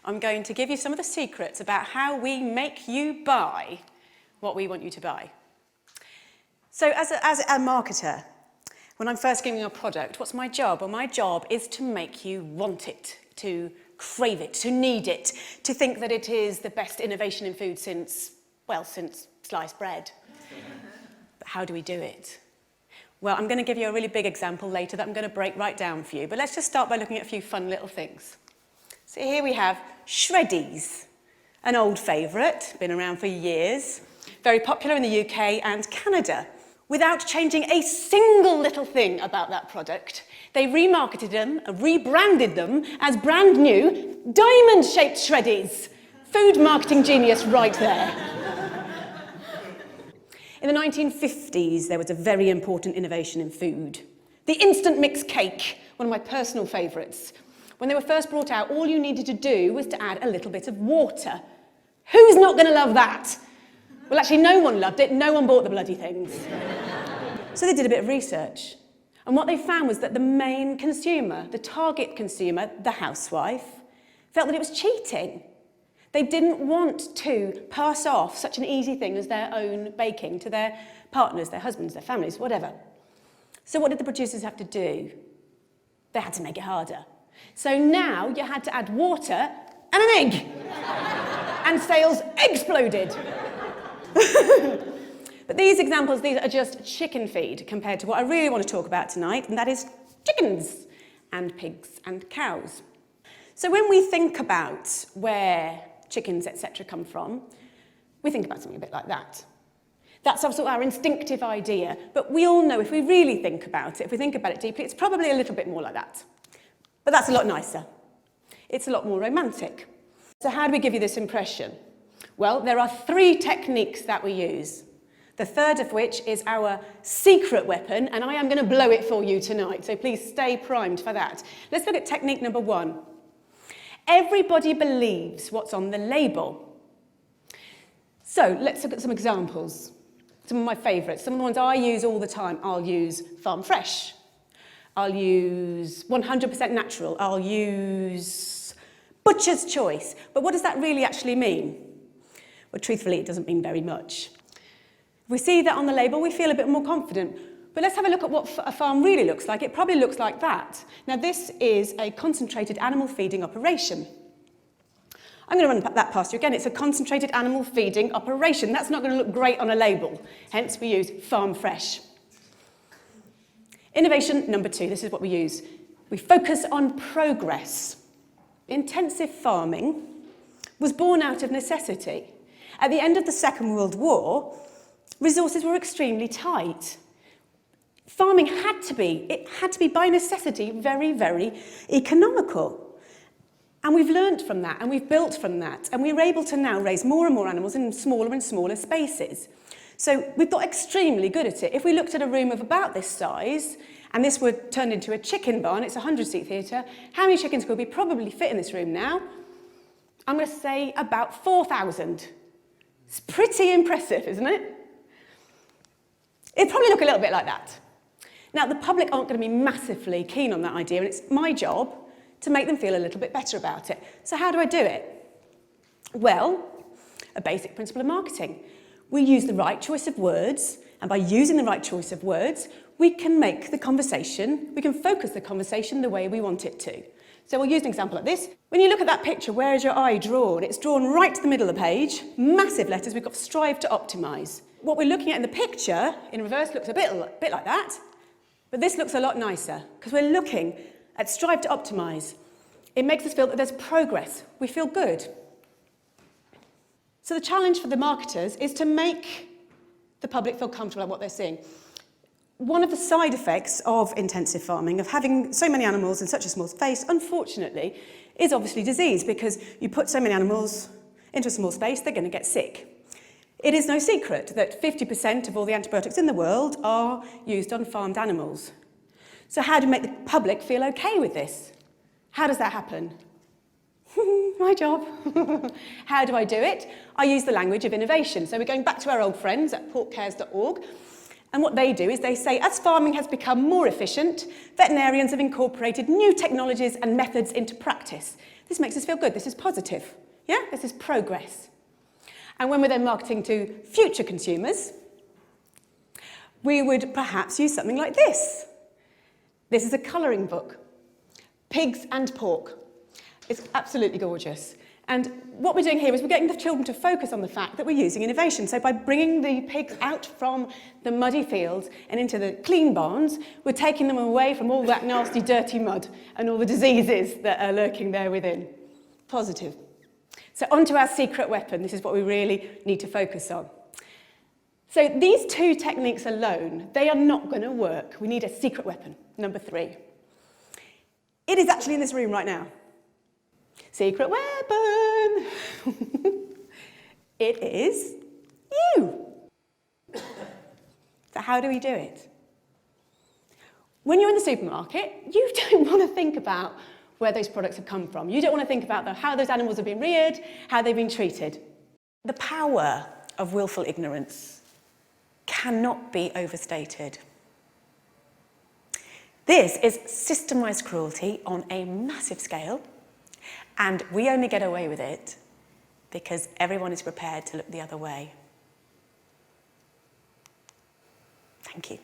I'm going to give you some of the secrets about how we make you buy what we want you to buy. So as a marketer, when I'm first giving you a product, what's my job? Well, my job is to make you want it, to crave it, to need it, to think that it is the best innovation in food since sliced bread. But how do we do it? Well, I'm going to give you a really big example later that I'm going to break right down for you. But let's just start by looking at a few fun little things. So here we have Shreddies, an old favourite, been around for years, very popular in the UK and Canada. Without changing a single little thing about that product, they remarketed them, rebranded them as brand new diamond-shaped Shreddies. Food marketing genius right there. In the 1950s, there was a very important innovation in food. The instant mix cake, one of my personal favourites. When they were first brought out, all you needed to do was to add a little bit of water. Who's not going to love that? Well, actually, no one loved it. No one bought the bloody things. So they did a bit of research. And what they found was that the main consumer, the target consumer, the housewife, felt that it was cheating. They didn't want to pass off such an easy thing as their own baking to their partners, their husbands, their families, whatever. So what did the producers have to do? They had to make it harder. So now you had to add water and an egg. And sales exploded. But these examples, these are just chicken feed compared to what I really want to talk about tonight, and that is chickens and pigs and cows. So when we think about where chickens, etc. come from, we think about something a bit like that. That's also our instinctive idea, but we all know if we really think about it, if we think about it deeply, it's probably a little bit more like that. But that's a lot nicer. It's a lot more romantic. So how do we give you this impression? Well, there are 3 techniques that we use. The third of which is our secret weapon, and I am going to blow it for you tonight, so please stay primed for that. Let's look at technique number 1. Everybody believes what's on the label. So let's look at some examples. Some of my favourites, some of the ones I use all the time. I'll use farm fresh. I'll use 100% natural. I'll use butcher's choice. But what does that really actually mean? Well, truthfully, it doesn't mean very much. If we see that on the label, we feel a bit more confident. But let's have a look at what a farm really looks like. It probably looks like that. Now, this is a concentrated animal feeding operation. I'm going to run that past you again. It's a concentrated animal feeding operation. That's not going to look great on a label. Hence, we use farm fresh. Innovation number 2. This is what we use. We focus on progress. Intensive farming was born out of necessity. At the end of the Second World War, resources were extremely tight. Farming had to be by necessity very, very economical. And we've learnt from that, and we've built from that, and we're able to now raise more and more animals in smaller and smaller spaces. So we've got extremely good at it. If we looked at a room of about this size, and this were turned into a chicken barn, it's a 100-seat theatre, how many chickens could we probably fit in this room now? I'm going to say about 4,000. It's pretty impressive, isn't it? It'd probably look a little bit like that. Now, the public aren't going to be massively keen on that idea, and it's my job to make them feel a little bit better about it. So how do I do it? Well, a basic principle of marketing. We use the right choice of words, and by using the right choice of words, we can make the conversation, we can focus the conversation the way we want it to. So we'll use an example like this. When you look at that picture, where is your eye drawn? It's drawn right to the middle of the page, massive letters, we've got strive to optimise. What we're looking at in the picture, in reverse, looks a bit like that, but this looks a lot nicer, because we're looking at strive to optimise. It makes us feel that there's progress. We feel good. So the challenge for the marketers is to make the public feel comfortable about what they're seeing. One of the side effects of intensive farming, of having so many animals in such a small space, unfortunately, is obviously disease, because you put so many animals into a small space, they're going to get sick. It is no secret that 50% of all the antibiotics in the world are used on farmed animals. So how do we make the public feel okay with this? How does that happen? My job. How do I do it? I use the language of innovation. So we're going back to our old friends at porkcares.org. And what they do is they say, as farming has become more efficient, veterinarians have incorporated new technologies and methods into practice. This makes us feel good. This is positive. Yeah? This is progress. And when we're then marketing to future consumers, we would perhaps use something like this. This is a colouring book. Pigs and pork. It's absolutely gorgeous. And what we're doing here is we're getting the children to focus on the fact that we're using innovation. So by bringing the pigs out from the muddy fields and into the clean barns, we're taking them away from all that nasty, dirty mud and all the diseases that are lurking there within. Positive. So onto our secret weapon. This is what we really need to focus on. So these two techniques alone, they are not going to work. We need a secret weapon, number 3. It is actually in this room right now. Secret weapon! It is you. So how do we do it? When you're in the supermarket, you don't want to think about where those products have come from. You don't want to think about how those animals have been reared, how they've been treated. The power of willful ignorance cannot be overstated. This is systemised cruelty on a massive scale, and we only get away with it because everyone is prepared to look the other way. Thank you.